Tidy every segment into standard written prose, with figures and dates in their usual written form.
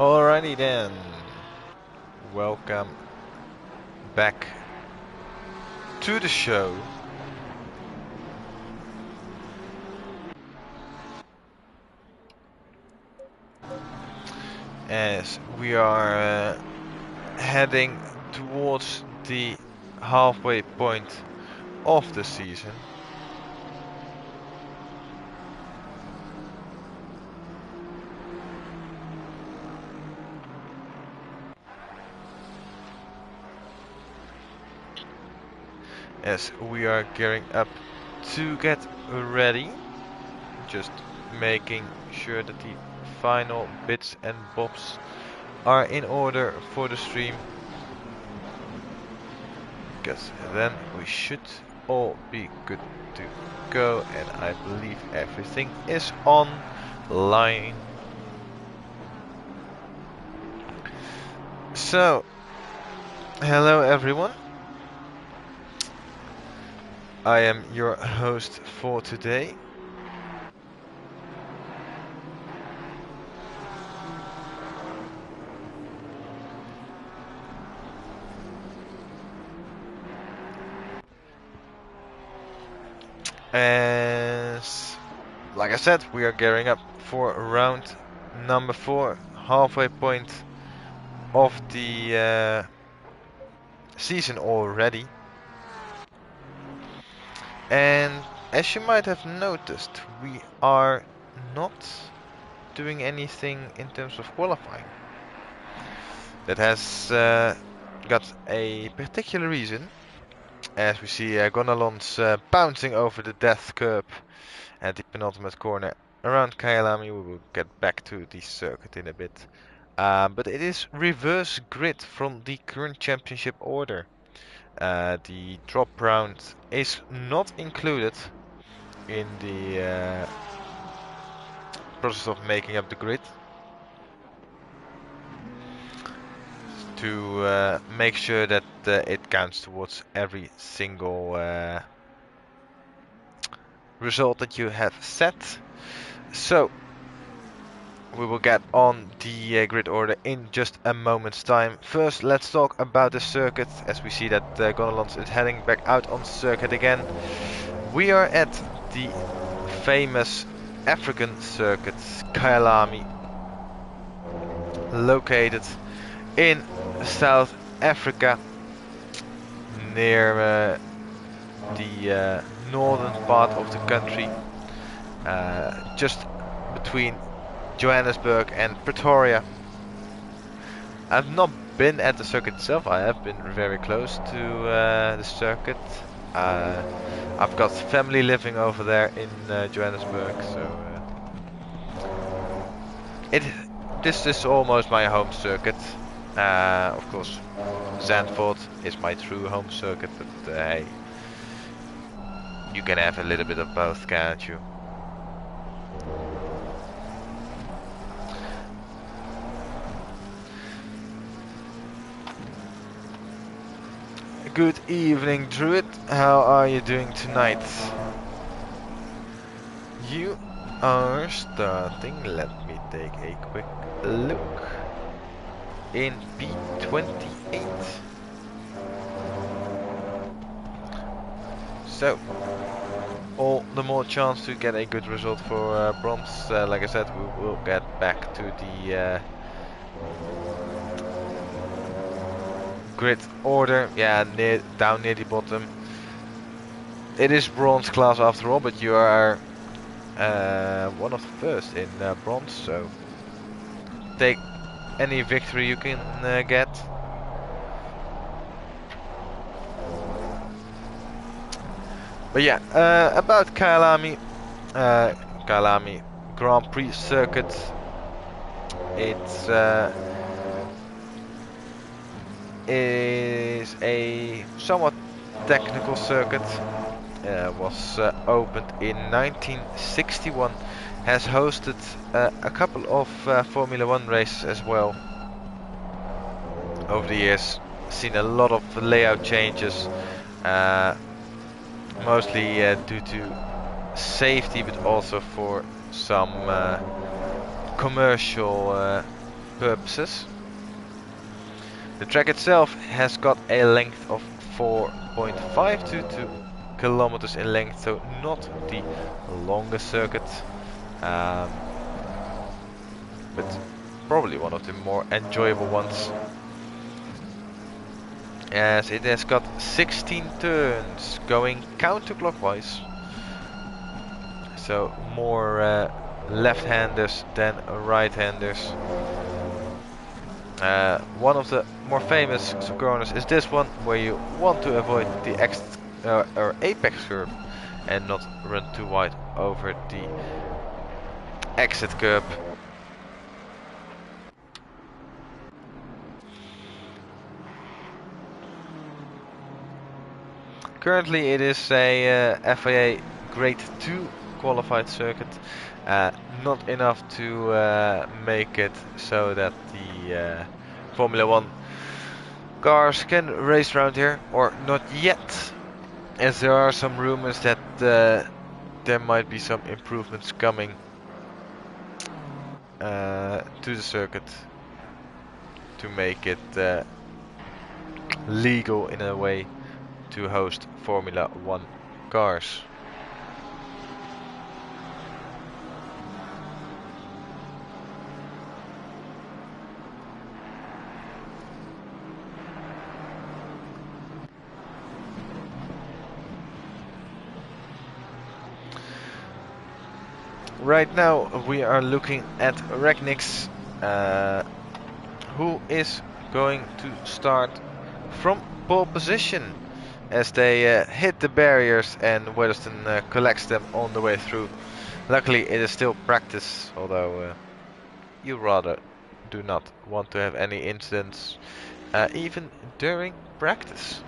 Alrighty then, welcome back to the show. As we are heading towards the halfway point of the season. As we are gearing up to get ready, just making sure that the final bits and bobs are in order for the stream, because then we should all be good to go, and I believe everything is online. So, hello everyone. I am your host for today. As like I said, we are gearing up for round number 4, halfway point of the season already. And as you might have noticed, we are not doing anything in terms of qualifying. That has got a particular reason. As we see Gonalons bouncing over the death curb at the penultimate corner around Kyalami. We will get back to the circuit in a bit. But it is reverse grid from the current championship order. The drop round is not included in the process of making up the grid. To make sure that it counts towards every single result that you have set. So we will get on the grid order in just a moment's time. First, let's talk about the circuit, as we see that Gonalons is heading back out on circuit again. We are at the famous African circuit, Kyalami, located in South Africa, near the northern part of the country, just between Johannesburg and Pretoria. I've not been at the circuit itself. I have been very close to the circuit. I've got family living over there in Johannesburg, so this is almost my home circuit. Of course, Zandvoort is my true home circuit, but hey, you can have a little bit of both, can't you? Good evening, Druid. How are you doing tonight? You are starting, let me take a quick look, in P28. So, all the more chance to get a good result for bronze. Like I said, we will get back to the grid order. Yeah, down near the bottom. It is bronze class after all, but you are one of the first in bronze, so take any victory you can get. But yeah, about Kyalami, Kyalami Grand Prix circuit. It's is a somewhat technical circuit. Was opened in 1961. Has hosted a couple of Formula 1 races as well. Over the years, seen a lot of layout changes. Mostly due to safety, but also for some commercial purposes. The track itself has got a length of 4.522 kilometers in length, so not the longest circuit, but probably one of the more enjoyable ones, as it has got 16 turns going counterclockwise, so more left-handers than right-handers. One of the more famous corners is this one, where you want to avoid the exit or apex curve and not run too wide over the exit curb. Currently it is a FIA Grade 2 qualified circuit, not enough to make it so that the Formula 1 cars can race around here, or not yet, as there are some rumors that there might be some improvements coming to the circuit to make it legal in a way to host Formula 1 cars. Right now we are looking at Regnix, who is going to start from pole position as they hit the barriers and Weatherston collects them on the way through. Luckily it is still practice, although you rather do not want to have any incidents even during practice.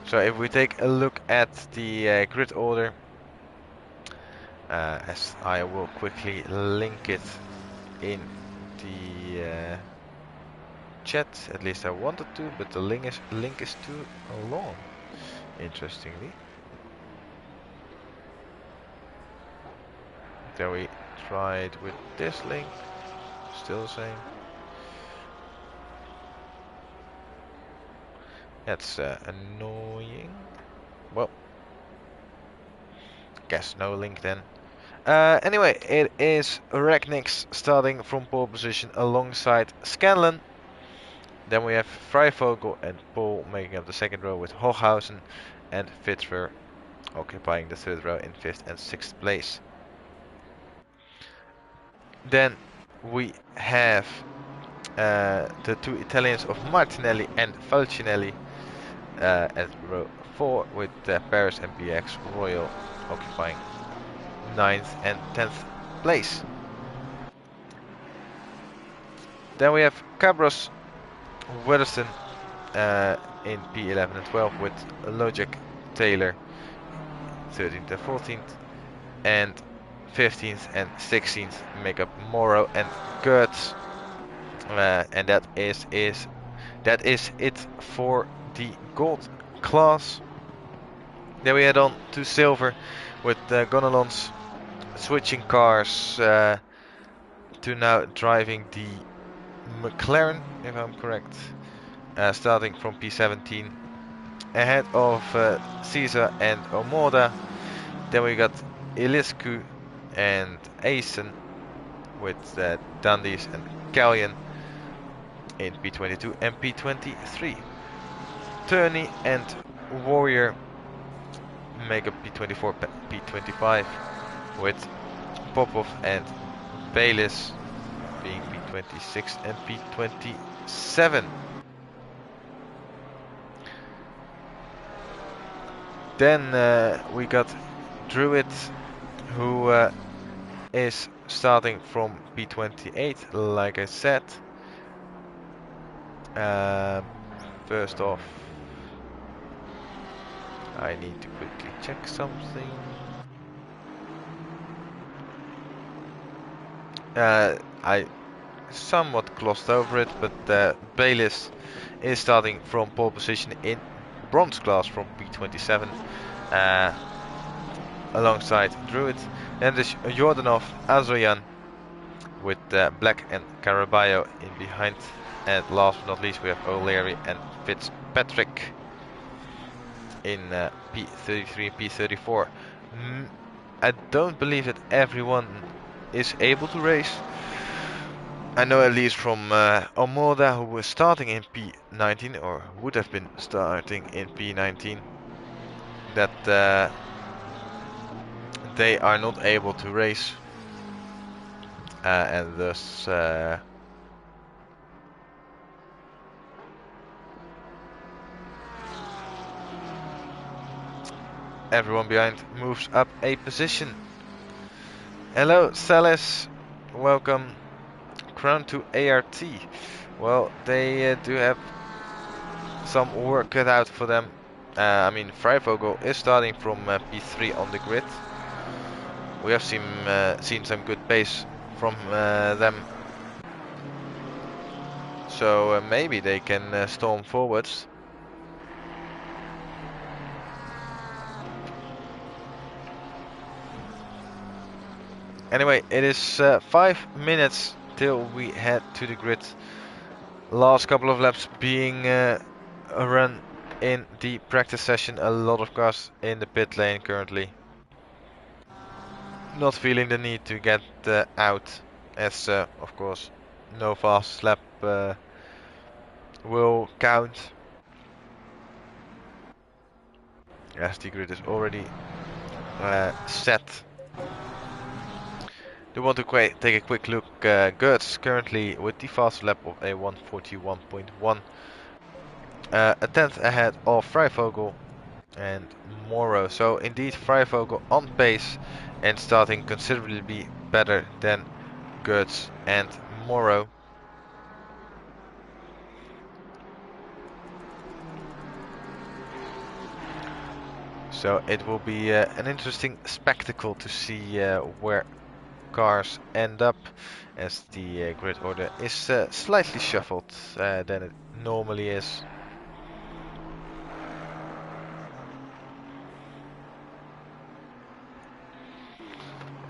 So if we take a look at the grid order, as I will quickly link it in the chat, at least I wanted to, but the link is too long, interestingly. Then we tried with this link, still the same. That's annoying. Well, guess no link then. Anyway, it is Regnix starting from pole position alongside Scanlon. Then we have Freivogel and Paul making up the second row, with Hochhausen and Fitzwer occupying the third row in 5th and 6th place. Then we have the two Italians of Martinelli and Falcinelli at row 4, with Paris and BX Royal occupying 9th and 10th place. Then we have Cabros, Weatherston in P11 and 12, with Logic, Taylor 13th and 14th, and 15th and 16th make up Morrow and Kurtz, and that is it for the gold class. Then we head on to silver, with Gonalons switching cars to now driving the McLaren, if I'm correct, starting from P17 ahead of Caesar and Omoda. Then we got Iliscu and Aysen, with Dundies and Callion in P22 and P23. Turney and Warrior make up P24, P25, with Popov and Baylis being P26 and P27. Then we got Druid, who is starting from P28, like I said. First off, I need to quickly check something. I somewhat glossed over it, but Bayliss is starting from pole position in bronze class from P27 alongside Druid. Then there's Jordanov, Azoyan with Black and Caraballo in behind. And last but not least we have O'Leary and Fitzpatrick in P33 and P34. I don't believe that everyone is able to race. I know at least from Omoda, who was starting in P19 or would have been starting in P19, that they are not able to race and thus everyone behind moves up a position. Hello Salis, welcome. Crown to ART. Well, they do have some work cut out for them. I mean, Freivogel is starting from P3 on the grid. We have seen some good pace from them. So maybe they can storm forwards. Anyway, it is 5 minutes till we head to the grid. Last couple of laps being run in the practice session. A lot of cars in the pit lane currently. Not feeling the need to get out, as of course no fast lap will count. As the grid is already set. Do want to take a quick look. Gertz currently with the fast lap of a 141.1. A tenth ahead of Freivogel and Moro. So indeed Freivogel on pace and starting considerably better than Gertz and Moro. So it will be an interesting spectacle to see where cars end up, as the grid order is slightly shuffled than it normally is.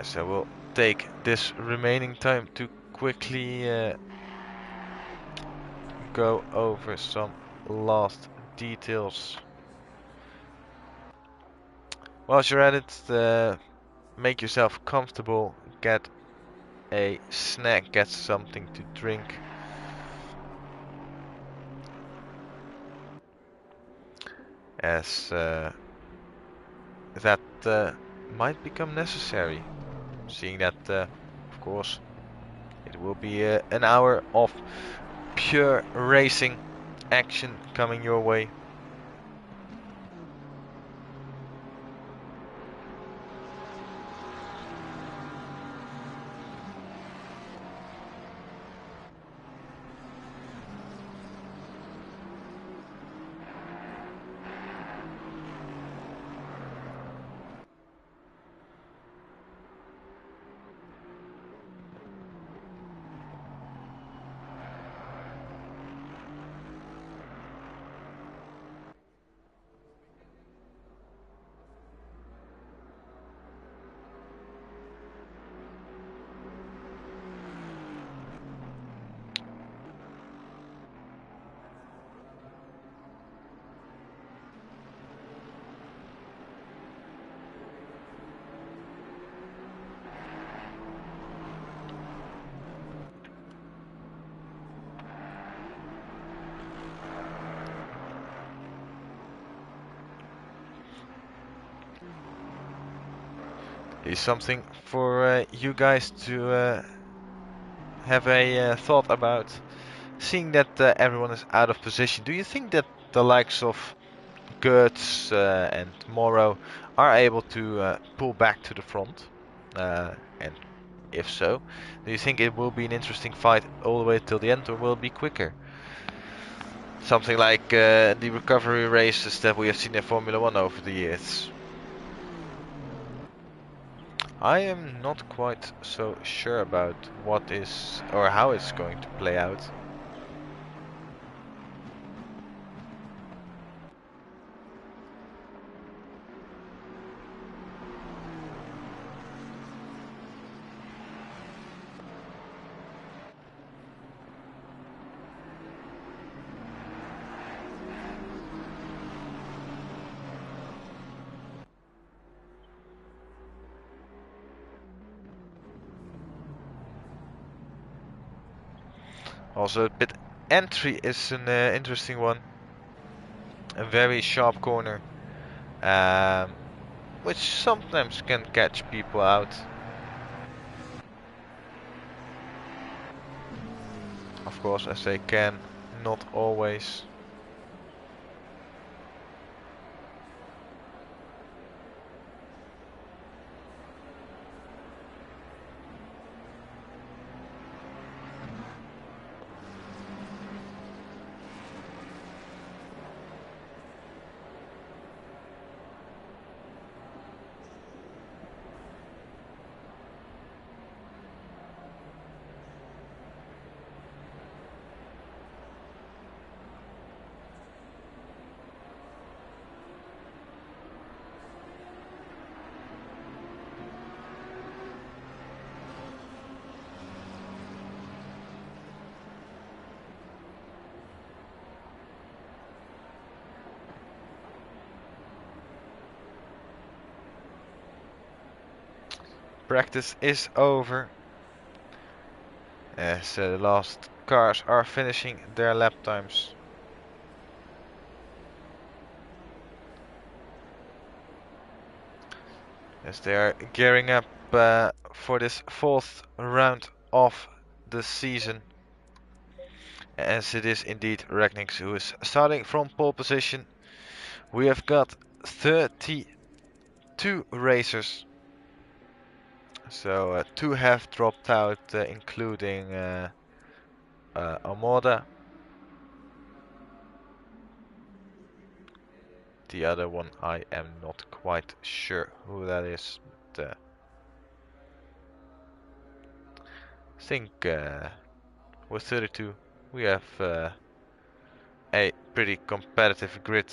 So we'll take this remaining time to quickly go over some last details. Whilst you're at it, make yourself comfortable, get a snack, get something to drink. As that might become necessary, seeing that of course it will be an hour of pure racing action coming your way. Is something for you guys to have a thought about. Seeing that everyone is out of position, do you think that the likes of Gertz and Moro are able to pull back to the front? And if so, do you think it will be an interesting fight all the way till the end, or will it be quicker? Something like the recovery races that we have seen in Formula 1 over the years. I am not quite so sure about what is or how it's going to play out. Also, pit entry is an interesting one. A very sharp corner, um, which sometimes can catch people out. Of course, as they can, not always. Practice is over as the last cars are finishing their lap times. As they are gearing up for this fourth round of the season. As it is indeed Ragnix who is starting from pole position. We have got 32 racers. So 2 have dropped out, including Amada. The other one I am not quite sure who that is. But, I think with 32 we have a pretty competitive grid.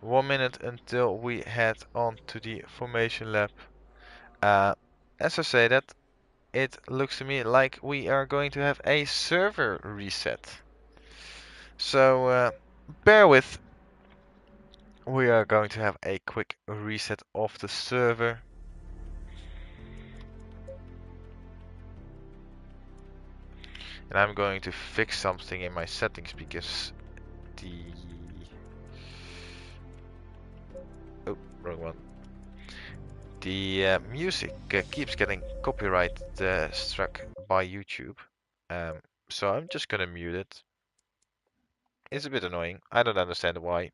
One minute until we head on to the formation lap. As I say that, it looks to me like we are going to have a server reset. So bear with. We are going to have a quick reset of the server. And I'm going to fix something in my settings because the... Oh, wrong one. The music keeps getting copyright struck by YouTube. So I'm just gonna mute it. It's a bit annoying. I don't understand why.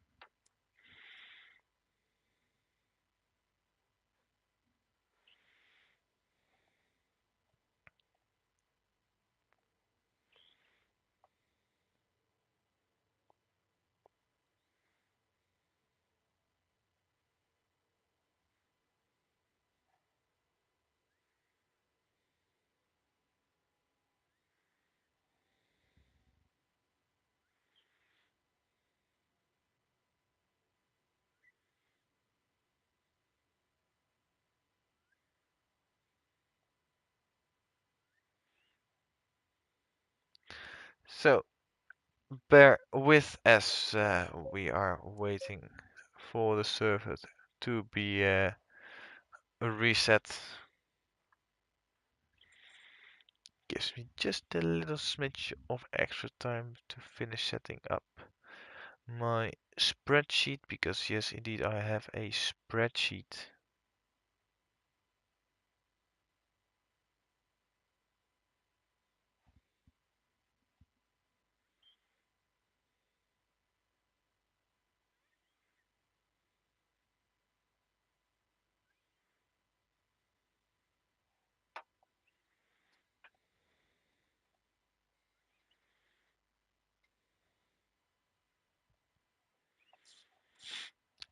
So bear with as we are waiting for the server to be reset. gives me just a little smidge of extra time to finish setting up my spreadsheet, because yes, indeed, I have a spreadsheet.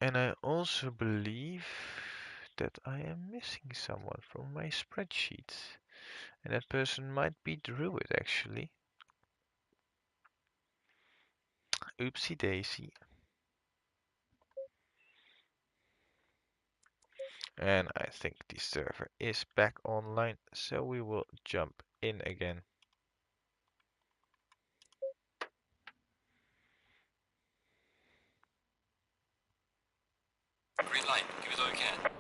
And I also believe that I am missing someone from my spreadsheet. And that person might be Druid, actually. Oopsie daisy. And I think the server is back online, so we will jump in again. Green light, give it all you can.